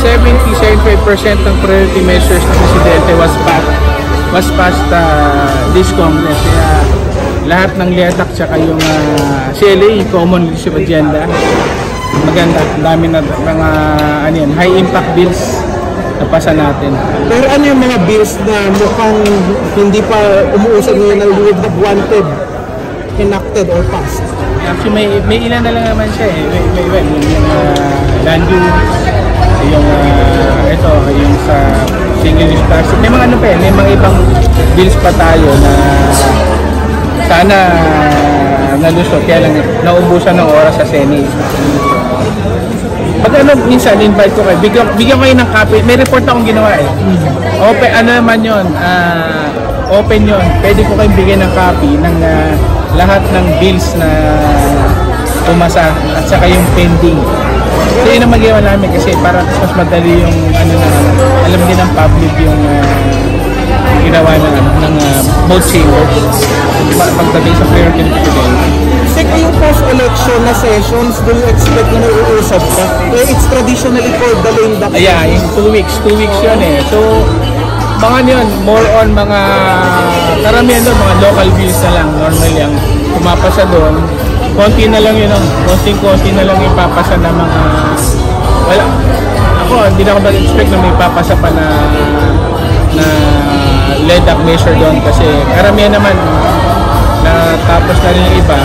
70-75% ng priority measures ng Presidente was passed this Congress. Kaya lahat ng LEDAC tsaka yung CLA, Common Leadership Agenda, maganda. Ang dami na mga high impact bills na pasa natin. Pero ano yung mga bills na mukhang hindi pa umuusad ngayon na you would have wanted enacted or passed? Actually, may ilan na lang naman siya eh. Yung land use, yung yung sa single-use plastic. May mga may mga ibang bills pa tayo na sana nalusot. Kaya lang naubusan ng oras sa Senate. Pag minsan invite ko kayo, bigyan kayo ng copy. May report akong ginawa eh. Open, naman yun, open yun. Pwede ko kayong bigyan ng copy ng lahat ng bills na pumasa at saka yung pending. So yun ang magawa namin kasi para mas madali yung alam din ng public yung ginawa ng both chambers pagdating sa priority today. Saka yung post-election na sessions, do you expect na nauusap ka? It's traditionally called the lame duck. Yeah, in 2 weeks yun eh. So, mga yun, more on mga karamihan doon, mga local bills na lang, normally ang pumapasa doon. Konti na lang yun, konting-konti na lang ipapasa na mga, wala, ako, hindi na ako mag-expect na may papasa pa na LEDAC measure doon kasi karamihan naman na tapos na rin yung iba,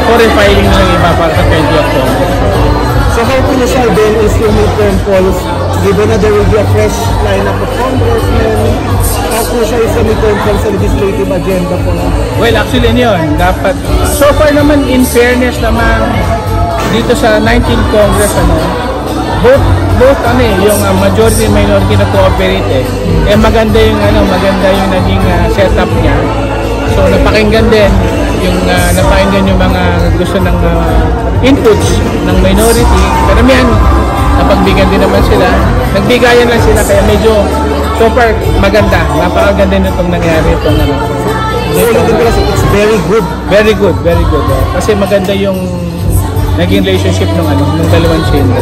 for refiling na lang iba para sa 20 October. So how crucial then is yung midterm polls, given na there will be a fresh lineup of congressmen, how crucial is the midterm polls sa legislative agenda po? Well, actually yun, dapat, so far naman in fairness naman, dito sa 19th Congress, both yung majority and minority na cooperate maganda yung naging setup niya. So napakinggan din yung mga gusto ng inputs ng minority. Karamihan napagbigyan din naman sila. Nagbigayan lang sila kaya medyo so far maganda. Napakaganda nitong nangyari itong it's very good. Very good. Kasi maganda yung naging relationship ng dalawang chamber.